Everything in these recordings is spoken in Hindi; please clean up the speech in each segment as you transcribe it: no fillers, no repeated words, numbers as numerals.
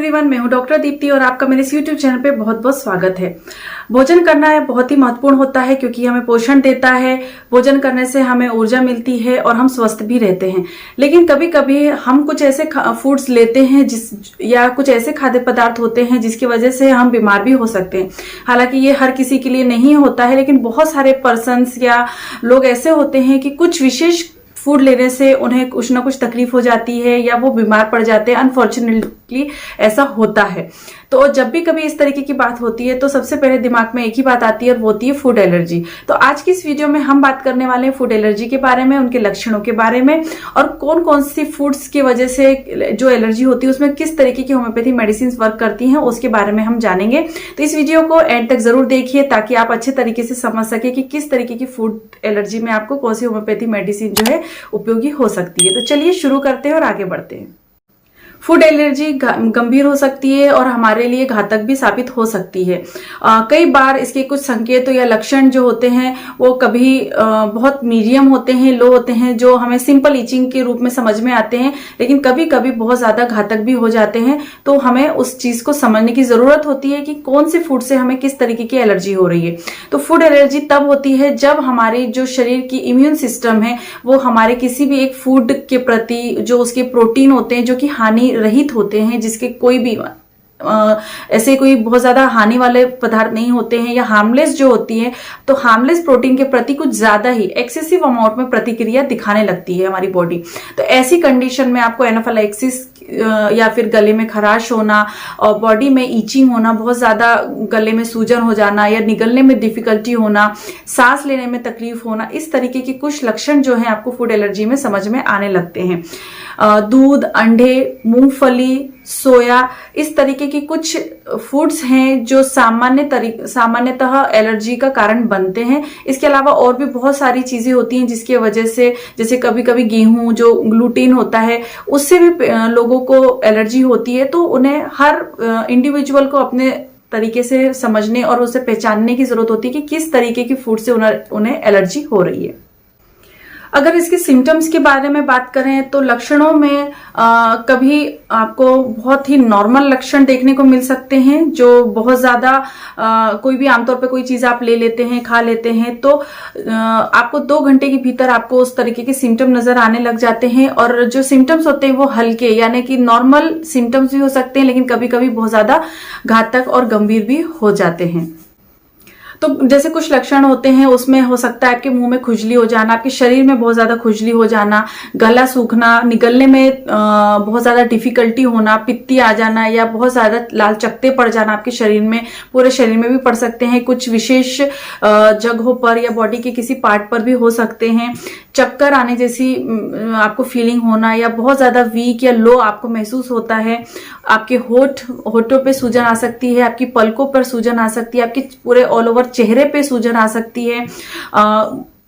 एवरीवन, मैं हूं डॉक्टर दीप्ति और आपका मेरे यूट्यूब चैनल पे बहुत बहुत स्वागत है। भोजन करना बहुत ही महत्वपूर्ण होता है क्योंकि हमें पोषण देता है। भोजन करने से हमें ऊर्जा मिलती है और हम स्वस्थ भी रहते हैं। लेकिन कभी कभी हम कुछ ऐसे फूड्स लेते हैं या कुछ ऐसे खाद्य पदार्थ होते हैं जिसकी वजह से हम बीमार भी हो सकते हैं। हालांकि ये हर किसी के लिए नहीं होता है, लेकिन बहुत सारे पर्सन्स या लोग ऐसे होते हैं कि कुछ विशेष फूड लेने से उन्हें कुछ ना कुछ तकलीफ हो जाती है या वो बीमार पड़ जाते हैं। अनफॉर्चुनेटली ऐसा होता है। तो जब भी कभी इस तरीके की बात होती है तो सबसे पहले दिमाग में एक ही बात आती है और वो होती है फूड एलर्जी। तो आज की इस वीडियो में हम बात करने वाले हैं फूड एलर्जी के बारे में, उनके लक्षणों के बारे में और कौन कौन सी फूड्स की वजह से जो एलर्जी होती है उसमें किस तरीके की होम्योपैथी मेडिसिन वर्क करती हैं उसके बारे में हम जानेंगे। तो इस वीडियो को एंड तक जरूर देखिए ताकि आप अच्छे तरीके से समझ सके कि किस तरीके की फूड एलर्जी में आपको कौन सी होम्योपैथी मेडिसिन जो है उपयोगी हो सकती है। तो चलिए शुरू करते हैं और आगे बढ़ते हैं। फूड एलर्जी गंभीर हो सकती है और हमारे लिए घातक भी साबित हो सकती है। कई बार इसके कुछ संकेत या लक्षण जो होते हैं वो कभी बहुत मीडियम होते हैं, लो होते हैं, जो हमें सिंपल इचिंग के रूप में समझ में आते हैं, लेकिन कभी कभी बहुत ज्यादा घातक भी हो जाते हैं। तो हमें उस चीज को समझने की जरूरत होती है कि कौन से फूड से हमें किस तरीके की एलर्जी हो रही है। तो फूड एलर्जी तब होती है जब हमारी जो शरीर की इम्यून सिस्टम है वो हमारे किसी भी एक फूड के प्रति जो उसके प्रोटीन होते हैं जो कि हानि रहित होते हैं, जिसके कोई भी ऐसे कोई बहुत ज्यादा हानि वाले पदार्थ नहीं होते हैं या हार्मलेस जो होती है, तो हार्मलेस प्रोटीन के प्रति कुछ ज्यादा ही एक्सेसिव अमाउंट में प्रतिक्रिया दिखाने लगती है हमारी बॉडी। तो ऐसी कंडीशन में आपको एनाफिलैक्सिस या फिर गले में खराश होना और बॉडी में ईचिंग होना, बहुत ज्यादा गले में सूजन हो जाना या निगलने में डिफिकल्टी होना, सांस लेने में तकलीफ होना, इस तरीके के कुछ लक्षण जो है आपको फूड एलर्जी में समझ में आने लगते हैं। दूध, अंडे, मूंगफली, सोया, इस तरीके की कुछ फूड्स हैं जो सामान्यतः एलर्जी का कारण बनते हैं। इसके अलावा और भी बहुत सारी चीजें होती हैं जिसकी वजह से, जैसे कभी कभी गेहूं जो ग्लूटीन होता है उससे भी लोगों को एलर्जी होती है। तो उन्हें हर इंडिविजुअल को अपने तरीके से समझने और उसे पहचानने की जरूरत होती है कि किस तरीके की फूड से उन्हें एलर्जी हो रही है। अगर इसके सिम्टम्स के बारे में बात करें तो लक्षणों में कभी आपको बहुत ही नॉर्मल लक्षण देखने को मिल सकते हैं, जो बहुत ज्यादा कोई भी आमतौर पे कोई चीज आप ले लेते हैं, खा लेते हैं, तो आपको 2 घंटे के भीतर आपको उस तरीके के सिम्टम नजर आने लग जाते हैं। और जो सिम्टम्स होते हैं वो हल्के यानी कि नॉर्मल सिम्टम्स भी हो सकते हैं, लेकिन कभी कभी बहुत ज्यादा घातक और गंभीर भी हो जाते हैं। तो जैसे कुछ लक्षण होते हैं उसमें हो सकता है आपके मुंह में खुजली हो जाना, आपके शरीर में बहुत ज्यादा खुजली हो जाना, गला सूखना, निगलने में बहुत ज्यादा डिफिकल्टी होना, पित्ती आ जाना या बहुत ज्यादा लाल चकत्ते पड़ जाना आपके शरीर में, पूरे शरीर में भी पड़ सकते हैं, कुछ विशेष जगहों पर या बॉडी के किसी पार्ट पर भी हो सकते हैं। चक्कर आने जैसी आपको फीलिंग होना या बहुत ज्यादा वीक या लो आपको महसूस होता है। आपके होठों पे सूजन आ सकती है, आपकी पलकों पर सूजन आ सकती है, आपके पूरे ऑल ओवर चेहरे पे सूजन आ सकती है।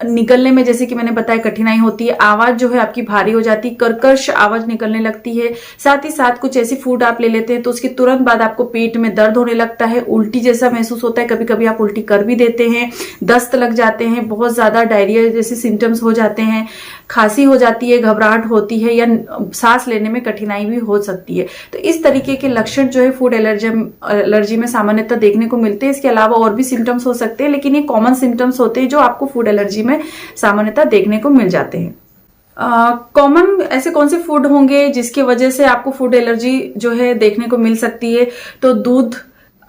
निकलने में जैसे कि मैंने बताया कठिनाई होती है, आवाज जो है आपकी भारी हो जाती है, कर्कश आवाज निकलने लगती है। साथ ही साथ कुछ ऐसी फूड आप ले लेते हैं तो उसके तुरंत बाद आपको पेट में दर्द होने लगता है, उल्टी जैसा महसूस होता है, कभी कभी आप उल्टी कर भी देते हैं, दस्त लग जाते हैं, बहुत ज्यादा डायरिया जैसे सिम्टम्स हो जाते हैं, खांसी हो जाती है, घबराहट होती है या सांस लेने में कठिनाई भी हो सकती है। तो इस तरीके के लक्षण जो है फूड एलर्जी में सामान्यतः देखने को मिलते हैं। इसके अलावा और भी सिम्टम्स हो सकते हैं, लेकिन ये कॉमन सिम्टम्स होते हैं जो आपको फूड एलर्जी में सामान्यतः देखने को मिल जाते हैं। कॉमन ऐसे कौन से फूड होंगे जिसकी वजह से आपको फूड एलर्जी जो है देखने को मिल सकती है? तो दूध,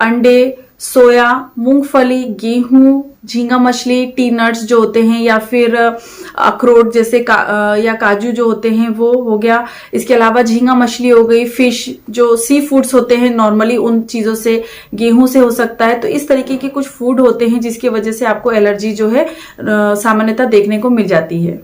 अंडे, सोया, मूंगफली, गेहूं, झींगा मछली, टी नट्स जो होते हैं या फिर अखरोट जैसे या काजू जो होते हैं वो हो गया। इसके अलावा झींगा मछली हो गई, फिश जो सी फूड्स होते हैं नॉर्मली उन चीजों से, गेहूं से हो सकता है। तो इस तरीके के कुछ फूड होते हैं जिसकी वजह से आपको एलर्जी जो है सामान्यतः देखने को मिल जाती है।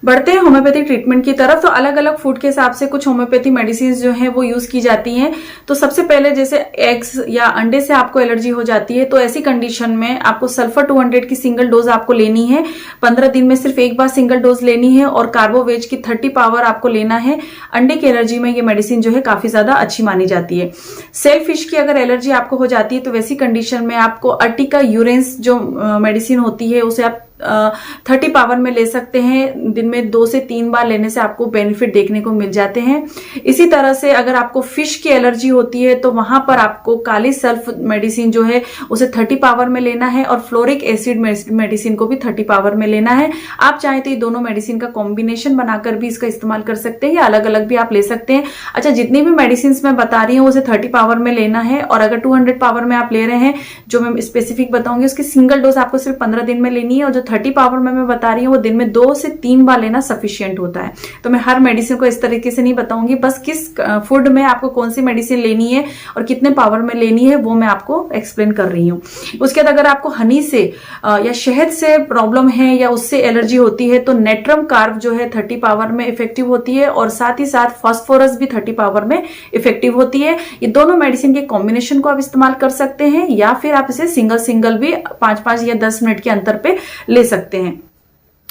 बढ़ते हैं होम्योपैथिक ट्रीटमेंट की तरफ। तो अलग अलग फूड के हिसाब से कुछ होम्योपैथी मेडिसिन जो है वो यूज की जाती हैं। तो सबसे पहले जैसे एग्स या अंडे से आपको एलर्जी हो जाती है तो ऐसी कंडीशन में आपको सल्फर 200 की सिंगल डोज आपको लेनी है। 15 दिन में सिर्फ एक बार सिंगल डोज लेनी है और कार्बोवेज की 30 पावर आपको लेना है। अंडे की एलर्जी में ये मेडिसिन जो है काफी ज्यादा अच्छी मानी जाती है। सेल फिश की अगर एलर्जी आपको हो जाती है तो वैसी कंडीशन में आपको अर्टिका यूरेंस जो मेडिसिन होती है उसे आप 30 पावर में ले सकते हैं। दिन में 2 से 3 बार लेने से आपको बेनिफिट देखने को मिल जाते हैं। इसी तरह से अगर आपको फिश की एलर्जी होती है तो वहां पर आपको काली सल्फ मेडिसिन जो है उसे 30 पावर में लेना है और फ्लोरिक एसिड मेडिसिन को भी 30 पावर में लेना है। आप चाहें तो ये दोनों मेडिसिन का कॉम्बिनेशन बनाकर भी इसका इस्तेमाल कर सकते हैं या अलग अलग भी आप ले सकते हैं। अच्छा, जितनी भी मेडिसिन मैं बता रही हूँ उसे 30 पावर में लेना है और अगर 200 पावर में आप ले रहे हैं, जो मैं स्पेसिफिक बताऊंगी, उसकी सिंगल डोज आपको सिर्फ 15 दिन में लेनी है और जो 30 पावर में मैं बता रही हूँ वो दिन में 2 से 3 बार लेना सफिशियंट होता है। तो मैं हर मेडिसिन को इस तरीके से नहीं बताऊंगी, बस किस फूड में आपको कौन सी मेडिसिन लेनी है और कितने पावर में लेनी है वो मैं आपको एक्सप्लेन कर रही हूँ। उसके बाद अगर आपको हनी से या शहद से प्रॉब्लम है या उससे एलर्जी होती है तो नेट्रम कार्ब जो है 30 पावर में इफेक्टिव होती है और साथ ही साथ फास्फोरस भी 30 पावर में इफेक्टिव होती है। ये दोनों मेडिसिन के कॉम्बिनेशन को आप इस्तेमाल कर सकते हैं या फिर आप इसे सिंगल भी 5-5 या 10 मिनट के अंतर पे ले सकते हैं।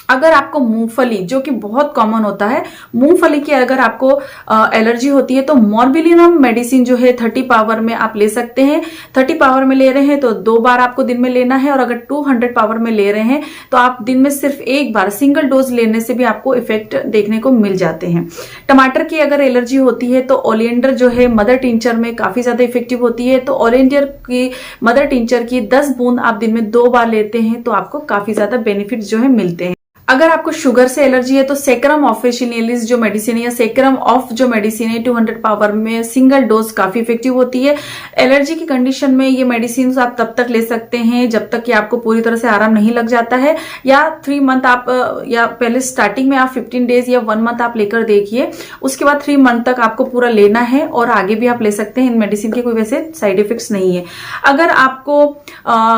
अगर आपको मूंगफली, जो कि बहुत कॉमन होता है, मूंगफली की अगर आपको एलर्जी होती है तो मॉर्बिलिनम मेडिसिन जो है 30 पावर में आप ले सकते हैं। 30 पावर में ले रहे हैं तो 2 बार आपको दिन में लेना है और अगर 200 पावर में ले रहे हैं तो आप दिन में सिर्फ 1 बार सिंगल डोज लेने से भी आपको इफेक्ट देखने को मिल जाते हैं। टमाटर की अगर एलर्जी होती है तो ओलिएंडर जो है मदर टिंचर में काफी ज्यादा इफेक्टिव होती है, तो ओलिएंडर की मदर टिंचर की 10 बूंद आप दिन में 2 बार लेते हैं तो आपको काफी ज्यादा बेनिफिट जो है मिलते हैं। अगर आपको शुगर से एलर्जी है तो सेक्रम ऑफिशियलिस जो मेडिसिन है या सेक्रम ऑफ जो मेडिसिन है 200 पावर में सिंगल डोज काफी इफेक्टिव होती है। एलर्जी की कंडीशन में ये मेडिसिन आप तब तक ले सकते हैं जब तक कि आपको पूरी तरह से आराम नहीं लग जाता है, या 3 मंथ आप, या पहले स्टार्टिंग में आप 15 डेज या 1 मंथ आप लेकर देखिए, उसके बाद 3 मंथ तक आपको पूरा लेना है और आगे भी आप ले सकते हैं। इन मेडिसिन के कोई वैसे साइड इफेक्ट्स नहीं है। अगर आपको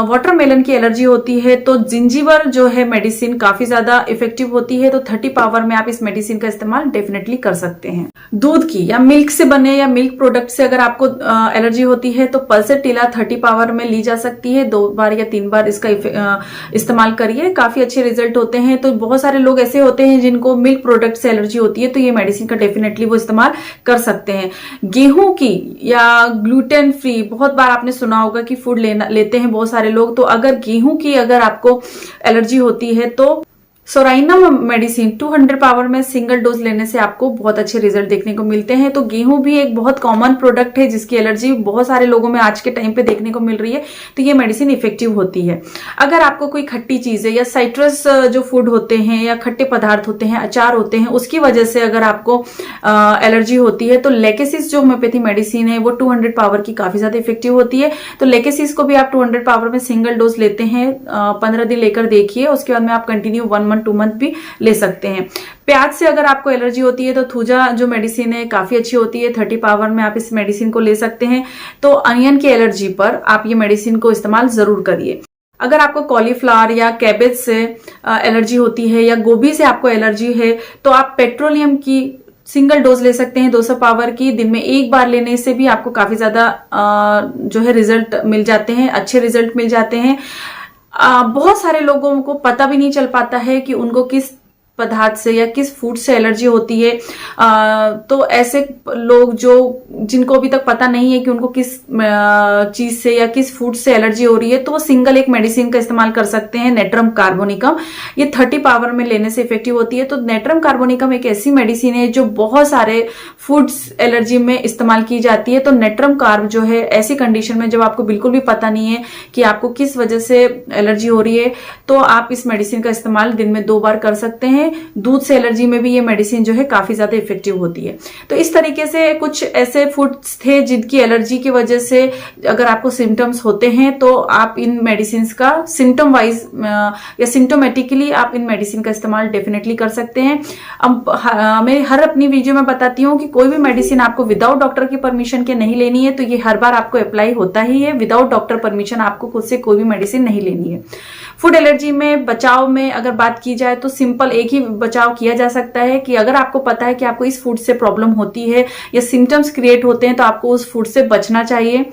वाटरमेलन की एलर्जी होती है तो जिंजीवर जो है मेडिसिन काफी ज्यादा इफेक्टिव होती है, तो 30 पावर में आप इस मेडिसिन का इस्तेमाल डेफिनेटली कर सकते हैं। दूध की या मिल्क से बने या मिल्क प्रोडक्ट से अगर आपको एलर्जी होती है तो पल्सेटिला 30 पावर में ली जा सकती है। 2 बार या 3 बार इसका इस्तेमाल करिए, काफी अच्छे रिजल्ट होते हैं। तो बहुत सारे लोग ऐसे होते हैं जिनको मिल्क प्रोडक्ट से एलर्जी होती है तो ये मेडिसिन का डेफिनेटली वो इस्तेमाल कर सकते हैं। गेहूं की या ग्लूटेन फ्री, बहुत बार आपने सुना होगा कि फूड लेते हैं बहुत सारे लोग, तो अगर गेहूं की अगर आपको एलर्जी होती है तो सोराइनम मेडिसिन 200 पावर में सिंगल डोज लेने से आपको बहुत अच्छे रिजल्ट देखने को मिलते हैं। तो गेहूं भी एक बहुत कॉमन प्रोडक्ट है जिसकी एलर्जी बहुत सारे लोगों में आज के टाइम पे देखने को मिल रही है, तो ये मेडिसिन इफेक्टिव होती है। अगर आपको कोई खट्टी चीज है या साइट्रस जो फूड होते हैं या खट्टे पदार्थ होते हैं, अचार होते हैं, उसकी वजह से अगर आपको एलर्जी होती है तो लेकेसिस जो होम्योपैथी मेडिसिन है वो 200 पावर की काफी ज्यादा इफेक्टिव होती है। तो लेकेसिस को भी आप 200 पावर में सिंगल डोज लेते हैं, 15 दिन लेकर देखिए, उसके बाद में आप कंटिन्यू 1 मंथ 2 मंथ भी ले सकते हैं। प्याज से अगर आपको एलर्जी होती है तो थूजा जो मेडिसिन है काफी अच्छी होती है, 30 पावर में आप इस मेडिसिन को ले सकते हैं। तो अनियन की एलर्जी पर आप ये मेडिसिन को इस्तेमाल जरूर करिए। अगर आपको कॉलीफ्लावर या कैबेज से एलर्जी होती है या गोभी से आपको एलर्जी है तो आप पेट्रोलियम की सिंगल डोज ले सकते हैं 200 पावर की। दिन में 1 बार लेने से भी आपको काफी ज्यादा जो है रिजल्ट मिल जाते हैं, अच्छे रिजल्ट मिल जाते हैं। बहुत सारे लोगों को पता भी नहीं चल पाता है कि उनको किस पदार्थ से या किस फूड से एलर्जी होती है। तो ऐसे लोग जो जिनको अभी तक पता नहीं है कि उनको किस चीज से या किस फूड से एलर्जी हो रही है तो वो सिंगल एक मेडिसिन का इस्तेमाल कर सकते हैं, नेट्रम कार्बोनिकम। ये 30 पावर में लेने से इफेक्टिव होती है। तो नेट्रम कार्बोनिकम एक ऐसी मेडिसिन है जो बहुत सारे फूड्स एलर्जी में इस्तेमाल की जाती है। तो नेट्रम कार्ब जो है ऐसी कंडीशन में जब आपको बिल्कुल भी पता नहीं है कि आपको किस वजह से एलर्जी हो रही है तो आप इस मेडिसिन का इस्तेमाल दिन में 2 बार कर सकते हैं। दूध से एलर्जी में भी ये मेडिसिन जो है काफी ज्यादा इफेक्टिव होती है। तो इस तरीके से कुछ ऐसे फूड्स थे जिनकी एलर्जी की वजह से अगर आपको सिम्टम्स होते हैं तो आप इन मेडिसिन का सिम्टम वाइज या सिम्टोमेटिकली आप इन मेडिसिन का इस्तेमाल डेफिनेटली कर सकते हैं। अब मैं हर अपनी वीडियो में बताती हूँ कि कोई भी मेडिसिन आपको विदाउट डॉक्टर की परमिशन के नहीं लेनी है, तो ये हर बार आपको अप्लाई होता ही है। विदाउट डॉक्टर परमिशन आपको खुद से कोई भी मेडिसिन नहीं लेनी है। फूड एलर्जी में बचाव में अगर बात की जाए तो सिंपल एक ही बचाव किया जा सकता है कि अगर आपको पता है कि आपको इस फूड से प्रॉब्लम होती है या सिम्टम्स क्रिएट होते हैं तो आपको उस फूड से बचना चाहिए।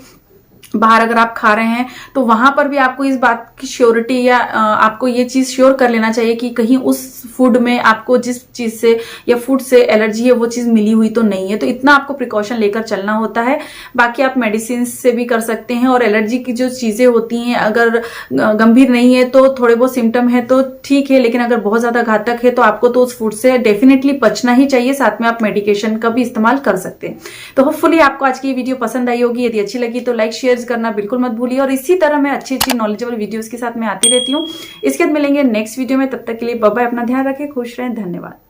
बाहर अगर आप खा रहे हैं तो वहां पर भी आपको इस बात की श्योरिटी या आपको ये चीज श्योर कर लेना चाहिए कि कहीं उस फूड में आपको जिस चीज से या फूड से एलर्जी है वो चीज मिली हुई तो नहीं है। तो इतना आपको प्रिकॉशन लेकर चलना होता है। बाकी आप मेडिसिन से भी कर सकते हैं, और एलर्जी की जो चीजें होती हैं अगर गंभीर नहीं है तो थोड़े बहुत सिम्टम है तो ठीक है, लेकिन अगर बहुत ज्यादा घातक है तो आपको तो उस फूड से डेफिनेटली बचना ही चाहिए। साथ में आप मेडिकेशन का भी इस्तेमाल कर सकते हैं। तो होपफुली आपको आज की वीडियो पसंद आई होगी। यदि अच्छी लगी तो लाइक शेयर करना बिल्कुल मत भूलिए, और इसी तरह मैं अच्छी अच्छी नॉलेजेबल वीडियोस के साथ मैं आती रहती हूँ। इसके बाद मिलेंगे नेक्स्ट वीडियो में, तब तक के लिए बाय बाय। अपना ध्यान रखें, खुश रहें, धन्यवाद।